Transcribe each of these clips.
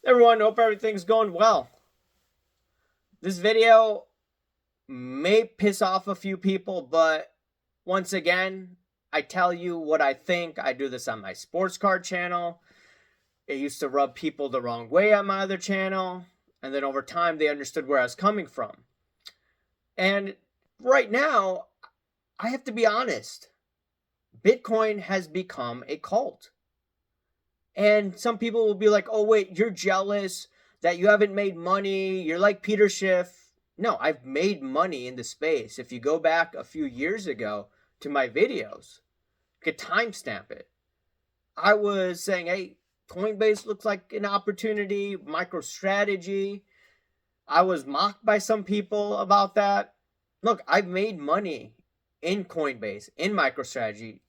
Everyone, hope everything's going well. This video may piss off a few people, but once again, I tell you what I think. I do this on my sports card channel. It used to rub people the wrong way on my other channel, and then over time they understood where I was coming from. And right now, I have to be honest. Bitcoin has become a cult. And some people will be like, oh, wait, you're jealous that you haven't made money. You're like Peter Schiff. No, I've made money in the space. If you go back a few years ago to my videos, you could timestamp it. I was saying, hey, Coinbase looks like an opportunity, MicroStrategy. I was mocked by some people about that. Look, I've made money in Coinbase, in MicroStrategy,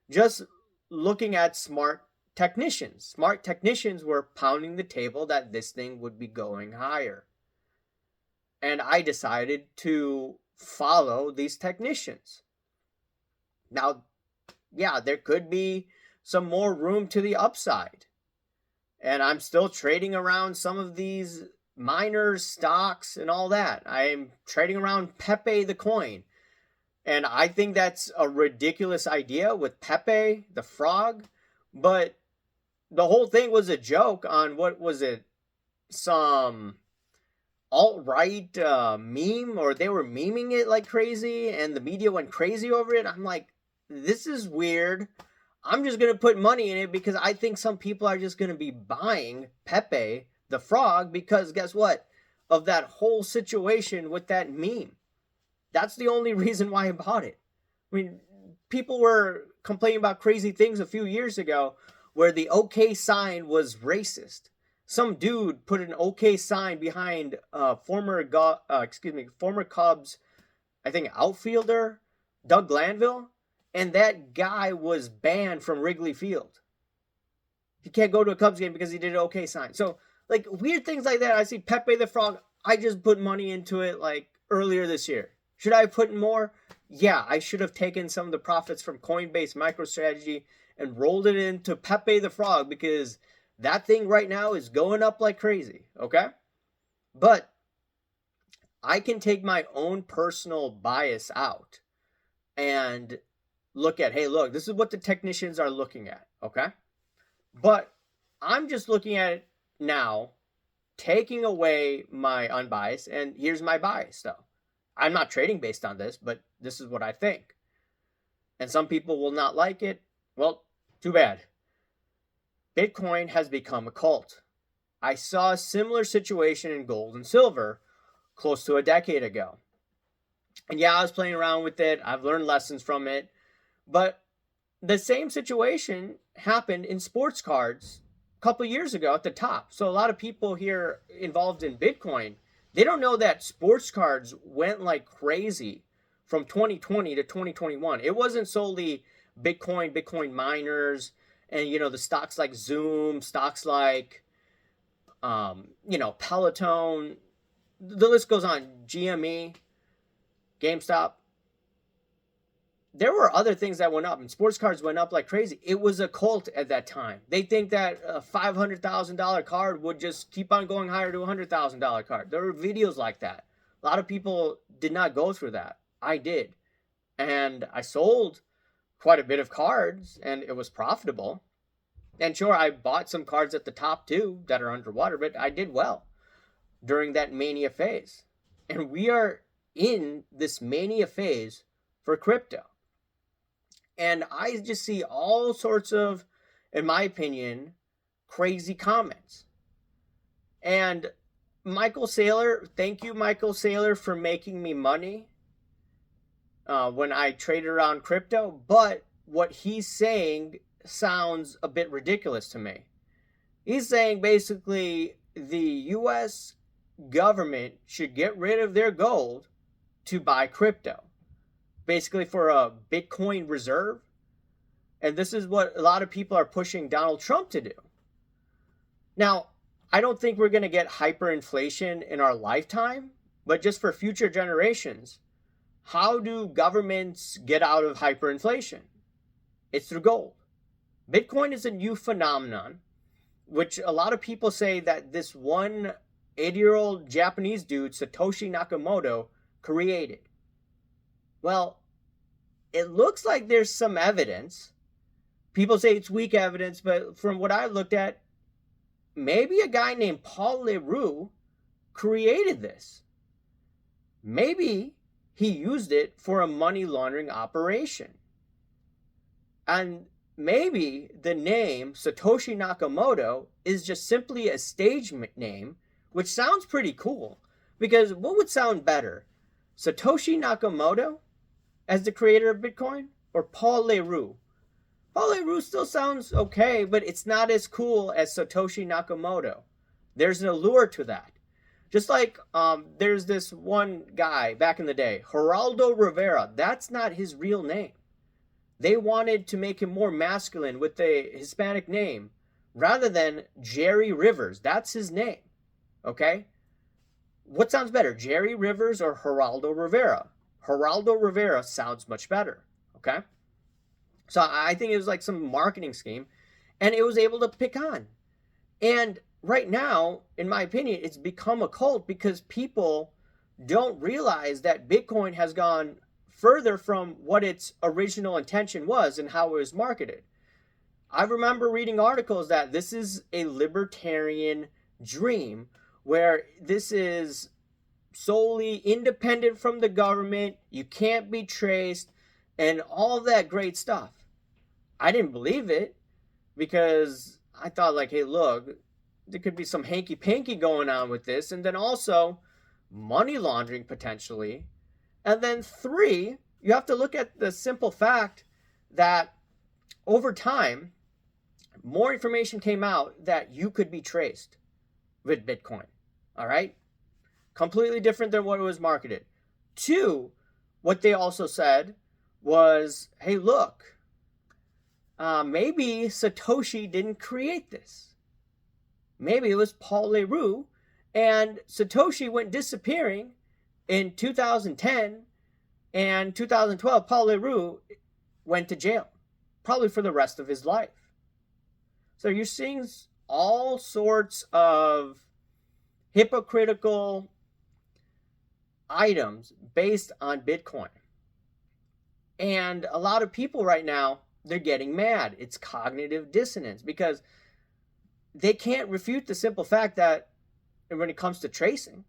just looking at smart technicians. Smart technicians were pounding the table that this thing would be going higher. And I decided to follow these technicians. Now, yeah, there could be some more room to the upside. And I'm still trading around some of these miners, stocks, and all that. I'm trading around Pepe the coin. And I think that's a ridiculous idea with Pepe the frog. But the whole thing was a joke on, what was it, some alt-right meme, or they were memeing it like crazy and the media went crazy over it. I'm like, this is weird. I'm just going to put money in it because I think some people are just going to be buying Pepe the frog because guess what? Of that whole situation with that meme. That's the only reason why I bought it. I mean, people were complaining about crazy things a few years ago where the OK sign was racist. Some dude put an OK sign behind former Cubs, I think, outfielder Doug Glanville, and that guy was banned from Wrigley Field. He can't go to a Cubs game because he did an OK sign. So, like, weird things like that. I see Pepe the Frog. I just put money into it, like, earlier this year. Should I have put more? Yeah, I should have taken some of the profits from Coinbase, MicroStrategy, and rolled it into Pepe the Frog because that thing right now is going up like crazy, okay? But I can take my own personal bias out and look at, hey, look, this is what the technicians are looking at, okay? But I'm just looking at it now, taking away my unbiased, and here's my bias, though. I'm not trading based on this, but this is what I think. And some people will not like it. Well, too bad. Bitcoin has become a cult. I saw a similar situation in gold and silver close to a decade ago. And yeah, I was playing around with it. I've learned lessons from it. But the same situation happened in sports cards a couple years ago at the top. So a lot of people here involved in Bitcoin, they don't know that sports cards went like crazy from 2020 to 2021. It wasn't solely Bitcoin miners, and the stocks like Zoom, stocks like Peloton. The list goes on. GME, GameStop. There were other things that went up, and sports cards went up like crazy. It was a cult at that time. They think that a $500,000 card would just keep on going higher to a $100,000 card. There were videos like that. A lot of people did not go through that. I did. And I sold quite a bit of cards, and it was profitable. And sure, I bought some cards at the top too that are underwater, but I did well during that mania phase. And we are in this mania phase for crypto. And I just see all sorts of, in my opinion, crazy comments. And Michael Saylor, thank you, Michael Saylor, for making me money when I traded around crypto. But what he's saying sounds a bit ridiculous to me. He's saying basically the U.S. government should get rid of their gold to buy crypto. Basically for a Bitcoin reserve. And this is what a lot of people are pushing Donald Trump to do. Now, I don't think we're going to get hyperinflation in our lifetime, but just for future generations, how do governments get out of hyperinflation? It's through gold. Bitcoin is a new phenomenon. which a lot of people say that this one 80-year-old Japanese dude, Satoshi Nakamoto, created. Well, it looks like there's some evidence. People say it's weak evidence, but from what I looked at, maybe a guy named Paul Leroux created this. Maybe he used it for a money laundering operation. And maybe the name Satoshi Nakamoto is just simply a stage name, which sounds pretty cool. Because what would sound better? Satoshi Nakamoto as the creator of Bitcoin, or Paul Leroux? Paul Leroux still sounds okay, but it's not as cool as Satoshi Nakamoto. There's an allure to that. Just like there's this one guy back in the day, Geraldo Rivera. That's not his real name. They wanted to make him more masculine with a Hispanic name rather than Jerry Rivers. That's his name. Okay? What sounds better, Jerry Rivers or Geraldo Rivera? Geraldo Rivera sounds much better. Okay? So I think it was like some marketing scheme, and it was able to pick on. And right now, in my opinion, it's become a cult because people don't realize that Bitcoin has gone further from what its original intention was and how it was marketed. I remember reading articles that this is a libertarian dream where this is solely independent from the government, you can't be traced, and all that great stuff. I didn't believe it because I thought like, hey, look, there could be some hanky-panky going on with this, and then also money laundering potentially. And then 3, you have to look at the simple fact that over time, more information came out that you could be traced with Bitcoin. All right? Completely different than what it was marketed. 2, what they also said was, hey, look, maybe Satoshi didn't create this. Maybe it was Paul Leroux, and Satoshi went disappearing in 2010, and 2012, Paul Leroux went to jail, probably for the rest of his life. So you're seeing all sorts of hypocritical items based on Bitcoin. And a lot of people right now, they're getting mad. It's cognitive dissonance because they can't refute the simple fact that when it comes to tracing,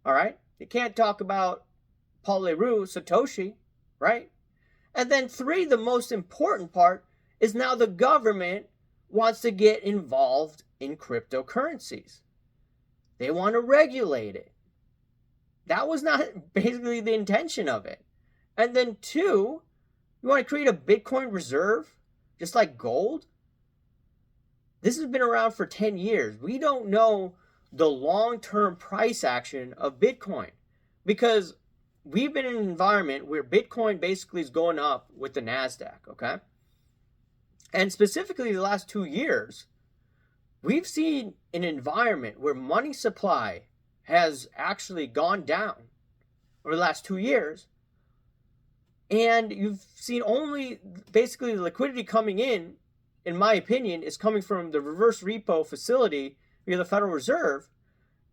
all right, they can't talk about Paul Leroux, Satoshi, right? And then 3, the most important part is now the government wants to get involved in cryptocurrencies. They want to regulate it. That was not basically the intention of it. And then 2, you want to create a Bitcoin reserve, just like gold? This has been around for 10 years. We don't know the long-term price action of Bitcoin because we've been in an environment where Bitcoin basically is going up with the NASDAQ, okay? And specifically the last 2 years, we've seen an environment where money supply has actually gone down over the last 2 years. And you've seen only basically the liquidity coming in my opinion, is coming from the reverse repo facility via the Federal Reserve.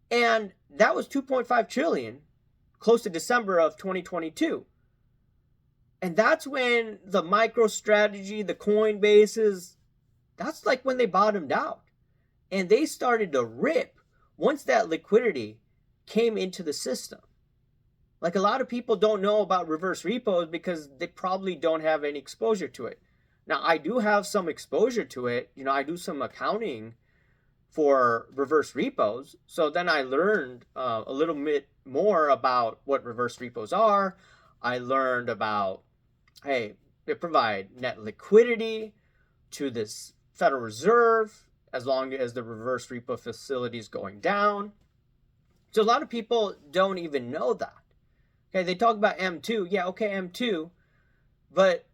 And that was 2.5 trillion close to December of 2022. And that's when the MicroStrategy, the Coinbases, that's like when they bottomed out. And they started to rip once that liquidity came into the system. Like a lot of people don't know about reverse repos because they probably don't have any exposure to it. Now, I do have some exposure to it. You know, I do some accounting for reverse repos. So then I learned a little bit more about what reverse repos are. I learned about, hey, they provide net liquidity to this Federal Reserve as long as the reverse repo facility is going down. So a lot of people don't even know that. Okay, they talk about M2. Yeah, okay, M2. But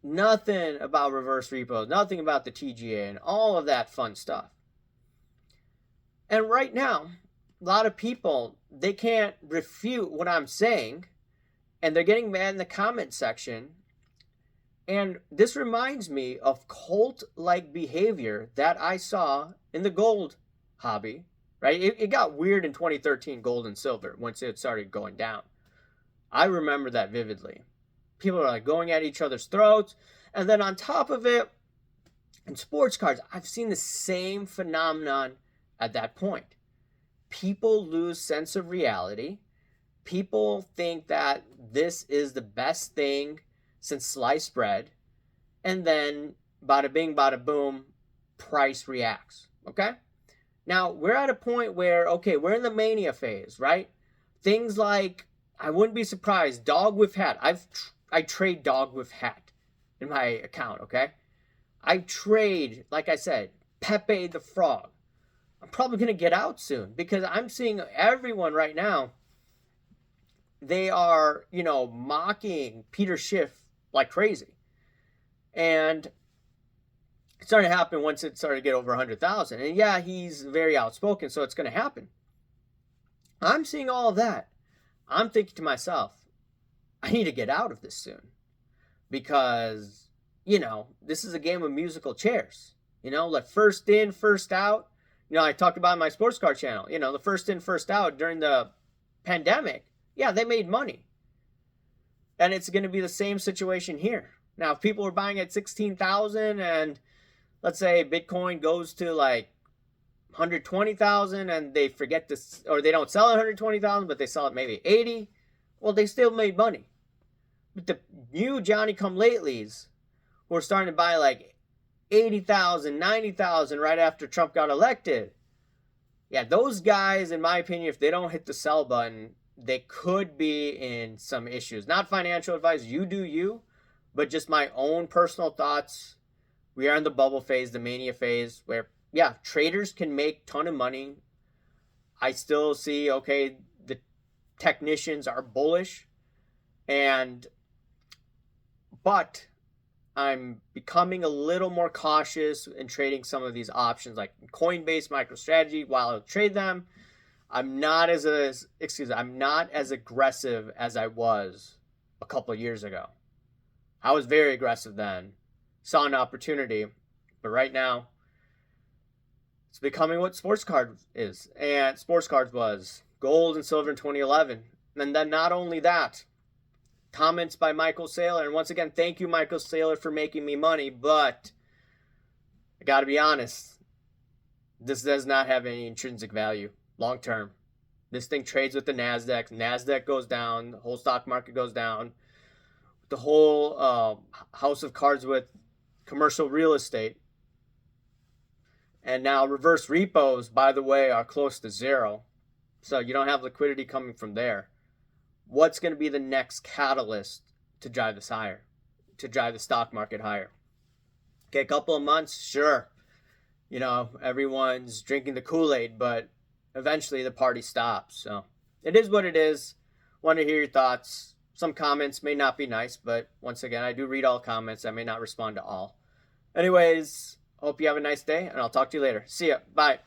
nothing about reverse repos, nothing about the TGA and all of that fun stuff. And right now, a lot of people, they can't refute what I'm saying, and they're getting mad in the comment section. And this reminds me of cult-like behavior that I saw in the gold hobby, right? It got weird in 2013, gold and silver, once it started going down. I remember that vividly. People are like going at each other's throats. And then on top of it, in sports cards, I've seen the same phenomenon at that point. People lose sense of reality. People think that this is the best thing since sliced bread. And then bada bing, bada boom, price reacts. Okay? Now, we're at a point where, okay, we're in the mania phase, right? Things like, I wouldn't be surprised, dog with hat. I trade dog with hat in my account, okay? I trade, like I said, Pepe the Frog. I'm probably going to get out soon because I'm seeing everyone right now, they are, mocking Peter Schiff like crazy. And it started to happen once it started to get over 100,000. And yeah, he's very outspoken, so it's going to happen. I'm seeing all of that. I'm thinking to myself, I need to get out of this soon because, this is a game of musical chairs. Like first in, first out. I talked about in my sports card channel, the first in, first out during the pandemic. Yeah, they made money. And it's going to be the same situation here. Now, if people are buying at 16,000 and let's say Bitcoin goes to like 120,000 and they forget to, or they don't sell at 120,000, but they sell it maybe 80, well, they still made money. But the new Johnny come latelys who are starting to buy like 80,000, 90,000 right after Trump got elected. Yeah, those guys, in my opinion, if they don't hit the sell button, they could be in some issues. Not financial advice, you do you, but just my own personal thoughts. We are in the bubble phase, the mania phase, where, yeah, traders can make a ton of money. I still see, okay, the technicians are bullish, but I'm becoming a little more cautious in trading some of these options, like Coinbase, MicroStrategy. While I'll trade them, I'm not as aggressive as I was a couple of years ago. I was very aggressive then, saw an opportunity, but right now it's becoming what sports card is, and sports cards was gold and silver in 2011. And then not only that, comments by Michael Saylor, and once again, thank you, Michael Saylor, for making me money, but I gotta be honest, this does not have any intrinsic value long term. This thing trades with the NASDAQ. NASDAQ goes down, the whole stock market goes down. The whole house of cards with commercial real estate. And now reverse repos, by the way, are close to zero. So you don't have liquidity coming from there. What's going to be the next catalyst to drive this higher, to drive the stock market higher? Okay, a couple of months, sure. Everyone's drinking the Kool-Aid, but eventually the party stops. So it is what it is. Want to hear your thoughts. Some comments may not be nice, but once again, I do read all comments. I may not respond to all. Anyways, hope you have a nice day, and I'll talk to you later. See ya. Bye.